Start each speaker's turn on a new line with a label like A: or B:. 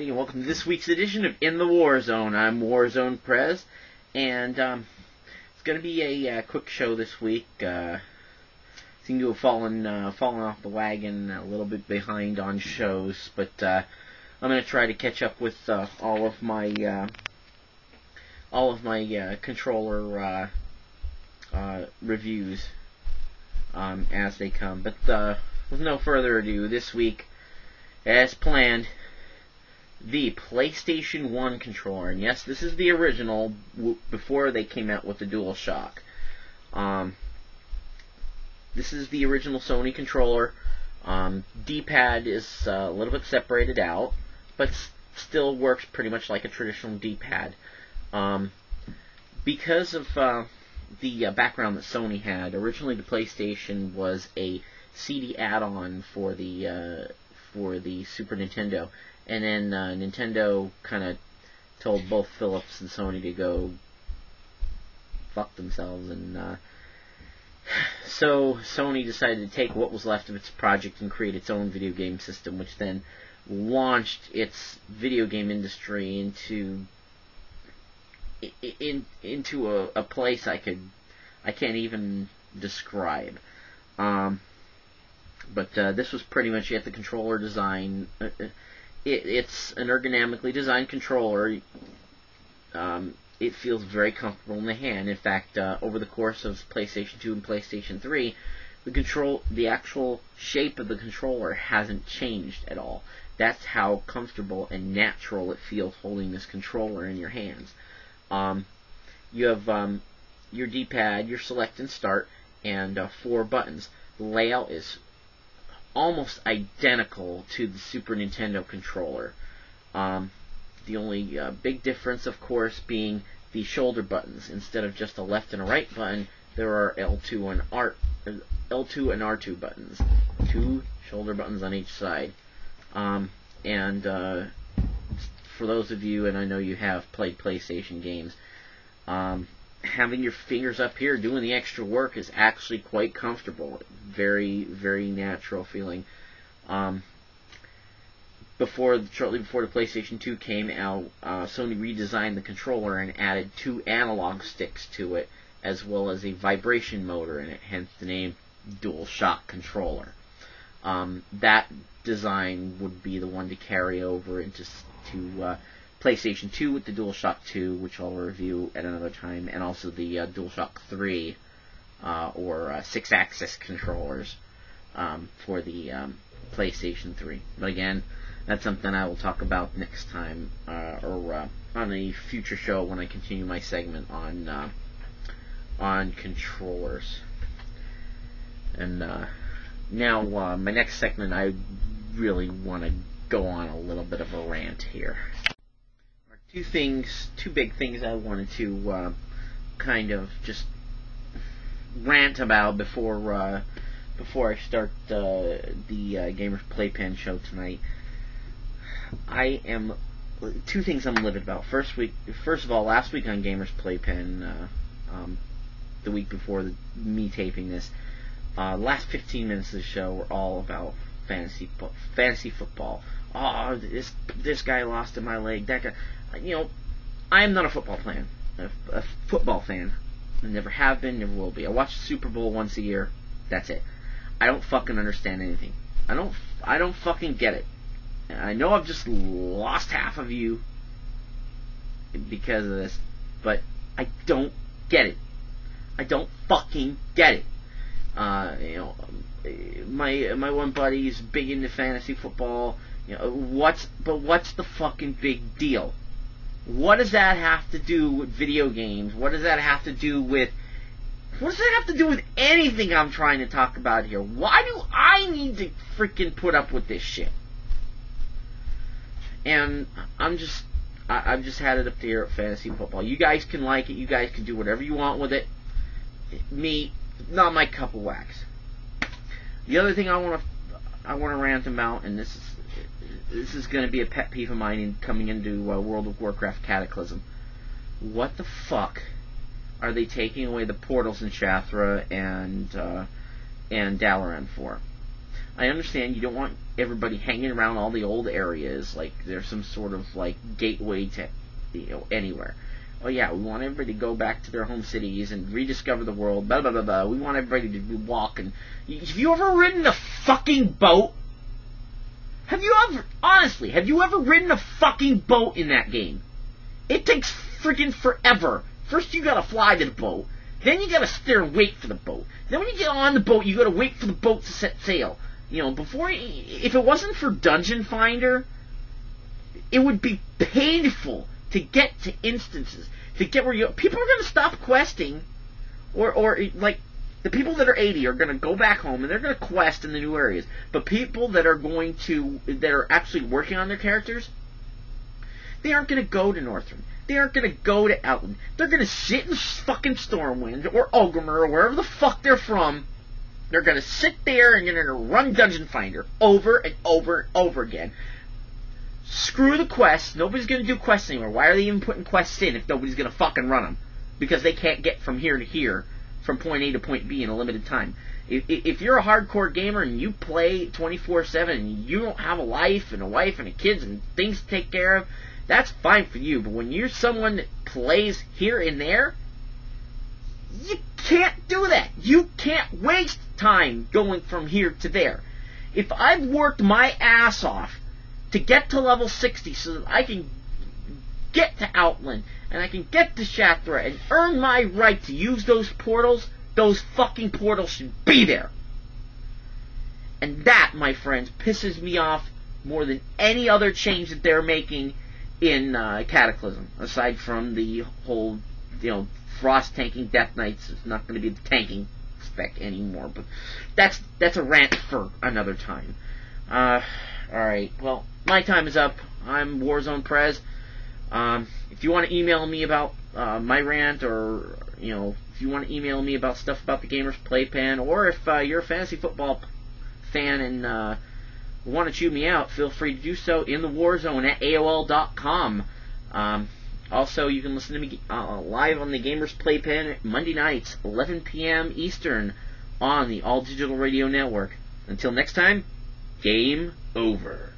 A: everybody, and welcome to this week's edition of In the Warzone. I'm Warzone Prez, and it's going to be a quick show this week. Seem to have fallen off the wagon, a little bit behind on shows, but I'm going to try to catch up with all of my controller reviews as they come. But with no further ado, this week, as planned, the PlayStation 1 controller. And yes, this is the original, before they came out with the DualShock. This is the original Sony controller. D-pad is a little bit separated out, but still works pretty much like a traditional D-pad. Because of the background that Sony had, originally the PlayStation was a CD add-on for the Super Nintendo, and then Nintendo kind of told both Philips and Sony to go fuck themselves, and so Sony decided to take what was left of its project and create its own video game system, which then launched its video game industry into a place I can't even describe. But this was pretty much it. The controller design, it's an ergonomically designed controller. It feels very comfortable in the hand. In fact, over the course of PlayStation 2 and PlayStation 3, the actual shape of the controller hasn't changed at all. That's how comfortable and natural it feels holding this controller in your hands. You have your D-pad, your select and start, and 4 buttons. The layout is almost identical to the Super Nintendo controller. The only big difference, of course, being the shoulder buttons. Instead of just a left and a right button, there are L2 and R2 buttons. 2 shoulder buttons on each side. And for those of you, and I know you have played PlayStation games, having your fingers up here doing the extra work is actually quite comfortable. Very, very natural feeling. Shortly before the PlayStation 2 came out, Sony redesigned the controller and added 2 analog sticks to it, as well as a vibration motor in it, hence the name DualShock controller. That design would be the one to carry over into PlayStation 2 with the DualShock 2, which I'll review at another time, and also the DualShock 3 or 6-axis controllers for the PlayStation 3. But again, that's something I will talk about next time, or on a future show when I continue my segment on controllers. And now, my next segment, I really want to go on a little bit of a rant here. Two big things I wanted to kind of just rant about before I start the Gamers Playpen show tonight. Two things I'm livid about. First of all, last week on Gamers Playpen, the week before me taping this, last 15 minutes of the show were all about fantasy football. Oh, this guy lost in my leg. That guy. I am not a football fan. I never have been, never will be. I watch the Super Bowl once a year. That's it. I don't fucking understand anything. I don't fucking get it. I know I've just lost half of you because of this, but I don't get it. I don't fucking get it. My one buddy's big into fantasy football. What's the fucking big deal? What does that have to do with video games? What does that have to do with anything I'm trying to talk about here? Why do I need to freaking put up with this shit? And I've just had it up there at fantasy football. You guys can like it. You guys can do whatever you want with it. Me, not my cup of wax. The other thing I want to rant about, and this is going to be a pet peeve of mine coming into World of Warcraft Cataclysm. What the fuck are they taking away the portals in Shathra and Dalaran for? I understand you don't want everybody hanging around all the old areas like there's some sort of like gateway to anywhere. Oh yeah, we want everybody to go back to their home cities and rediscover the world. Blah blah blah blah. We want everybody to walk. And have you ever ridden a fucking boat? Have you ever ridden a fucking boat in that game? It takes freaking forever. First you gotta fly to the boat, then you gotta sit there and wait for the boat. Then when you get on the boat, you gotta wait for the boat to set sail. If it wasn't for Dungeon Finder, it would be painful to get to instances, to get where people are gonna stop questing, or like, the people that are 80 are going to go back home and they're going to quest in the new areas. But people that are actually working on their characters, they aren't going to go to Northrend. They aren't going to go to Outland. They're going to sit in fucking Stormwind or Ogrimmar or wherever the fuck they're from. They're going to sit there and they're going to run Dungeon Finder over and over and over again. Screw the quests. Nobody's going to do quests anymore. Why are they even putting quests in if nobody's going to fucking run them? Because they can't get from here to here, from point A to point B in a limited time. If you're a hardcore gamer and you play 24/7 and you don't have a life and a wife and a kids and things to take care of, that's fine for you. But when you're someone that plays here and there, you can't do that. You can't waste time going from here to there. If I've worked my ass off to get to level 60 so that I can get to Outland and I can get to Shathra and earn my right to use those portals, those fucking portals should be there. And that, my friends, pisses me off more than any other change that they're making in Cataclysm, aside from the whole, Frost tanking Death Knights is not going to be the tanking spec anymore, but that's a rant for another time. Alright, well, my time is up. I'm Warzone Prez. If you want to email me about my rant, or if you want to email me about stuff about the Gamers Playpen, or if you're a fantasy football fan and want to chew me out, feel free to do so in the Warzone at AOL.com. Also, you can listen to me live on the Gamers Playpen Monday nights, 11 p.m. Eastern, on the All Digital Radio Network. Until next time, game over.